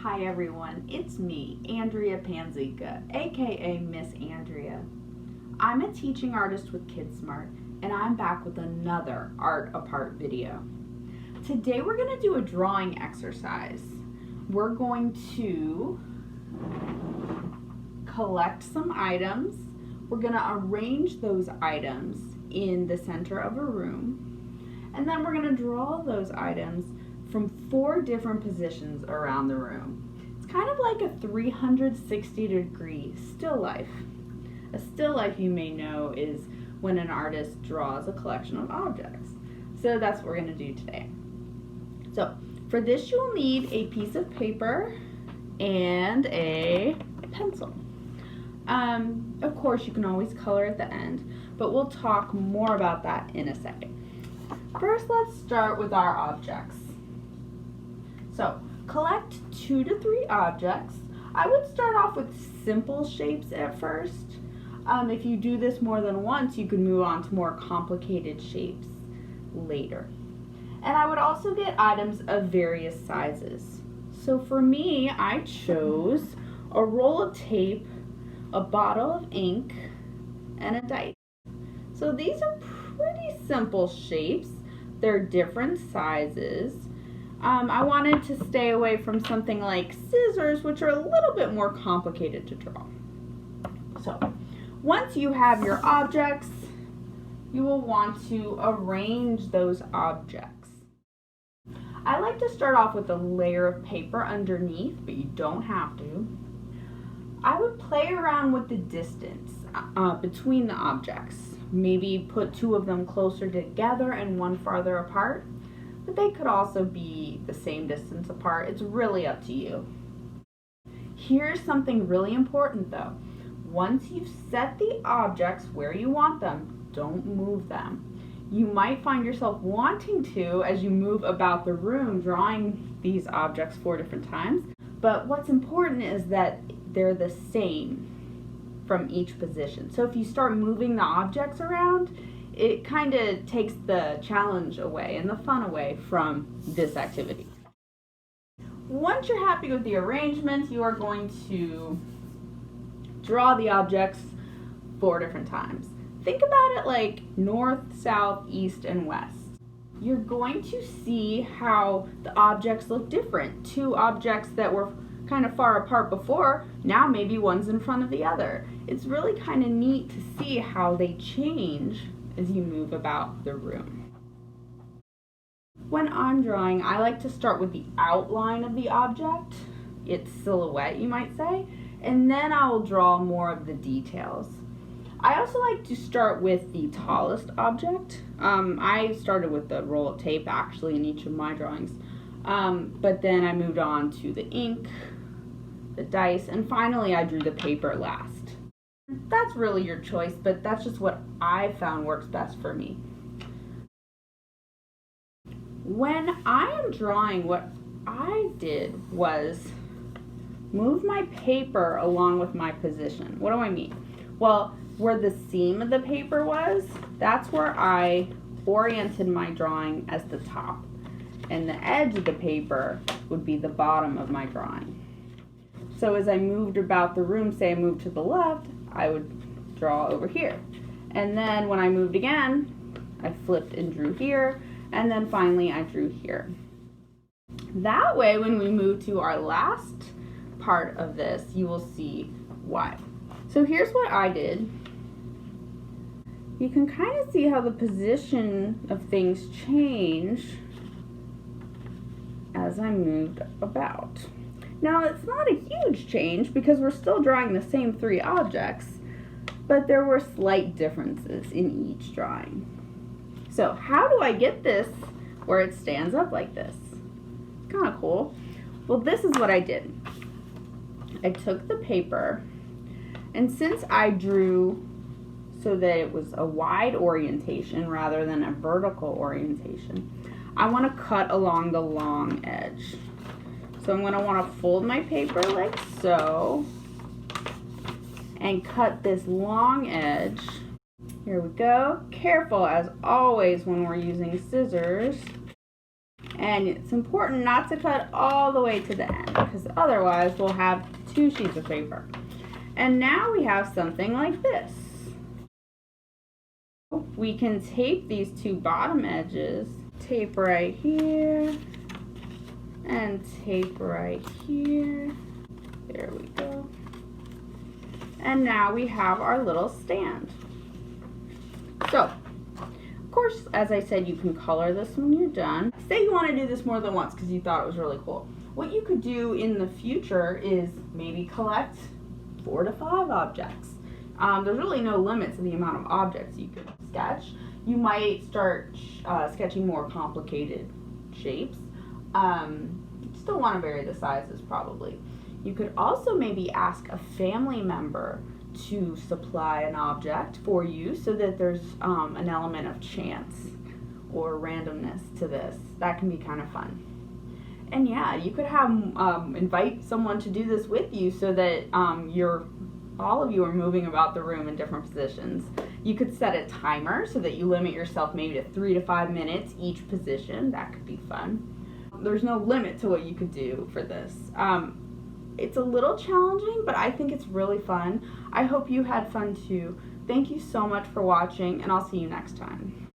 Hi everyone, it's me, Andrea Panzica, aka Miss Andrea. I'm a teaching artist with KidSmart, and I'm back with another Art Apart video. Today we're going to do a drawing exercise. We're going to collect some items. We're going to arrange those items in the center of a room, and then we're going to draw those items from 4 different positions around the room. It's kind of like a 360-degree still life. A still life, you may know, is when an artist draws a collection of objects. So that's what we're going to do today. So for this you'll need a piece of paper and a pencil. Of course you can always color at the end, but we'll talk more about that in a second. First, let's start with our objects. So, collect 2 to 3 objects. I would start off with simple shapes at first. If you do this more than once, you can move on to more complicated shapes later. And I would also get items of various sizes. So for me, I chose a roll of tape, a bottle of ink, and a dice. So these are pretty simple shapes. They're different sizes. I wanted to stay away from something like scissors, which are a little bit more complicated to draw. So, once you have your objects, you will want to arrange those objects. I like to start off with a layer of paper underneath, but you don't have to. I would play around with the distance between the objects. Maybe put 2 of them closer together and 1 farther apart. But they could also be the same distance apart. It's really up to you. Here's something really important though. Once you've set the objects where you want them, don't move them. You might find yourself wanting to as you move about the room drawing these objects 4 different times. But what's important is that they're the same from each position. So if you start moving the objects around, it kind of takes the challenge away and the fun away from this activity. Once you're happy with the arrangement, you are going to draw the objects 4 different times. Think about it like north, south, east, and west. You're going to see how the objects look different. 2 objects that were kind of far apart before, now maybe one's in front of the other. It's really kind of neat to see how they change as you move about the room. When I'm drawing, I like to start with the outline of the object, its silhouette you might say, and then I will draw more of the details. I also like to start with the tallest object. I started with the roll of tape actually in each of my drawings, but then I moved on to the ink, the dice, and finally I drew the paper last. That's really your choice, but that's just what I found works best for me. When I am drawing, what I did was move my paper along with my position. What do I mean? Well, where the seam of the paper was, that's where I oriented my drawing as the top, and the edge of the paper would be the bottom of my drawing. So as I moved about the room, say I moved to the left, I would draw over here. And then when I moved again, I flipped and drew here, and then finally I drew here. That way, when we move to our last part of this, you will see why. So here's what I did. You can kind of see how the position of things change as I moved about. Now, it's not a huge change because we're still drawing the same 3 objects, but there were slight differences in each drawing. So how do I get this where it stands up like this? It's kind of cool. Well, this is what I did. I took the paper, and since I drew so that it was a wide orientation rather than a vertical orientation, I want to cut along the long edge. So I'm going to want to fold my paper like so and cut this long edge. Here we go. Careful as always when we're using scissors. And it's important not to cut all the way to the end, because otherwise we'll have 2 sheets of paper. And now we have something like this. We can tape these 2 bottom edges, tape right here, and tape right here. There we go. And now we have our little stand. So, of course, as I said, you can color this when you're done. Say you want to do this more than once because you thought it was really cool. What you could do in the future is maybe collect 4 to 5 objects. There's really no limit to the amount of objects you could sketch. You might start sketching more complicated shapes. You still want to vary the sizes probably. You could also maybe ask a family member to supply an object for you so that there's an element of chance or randomness to this. That can be kind of fun. And yeah, you could have invite someone to do this with you so that all of you are moving about the room in different positions. You could set a timer so that you limit yourself maybe to 3 to 5 minutes each position. That could be fun. There's no limit to what you could do for this. It's a little challenging, but I think it's really fun. I hope you had fun too. Thank you so much for watching, and I'll see you next time.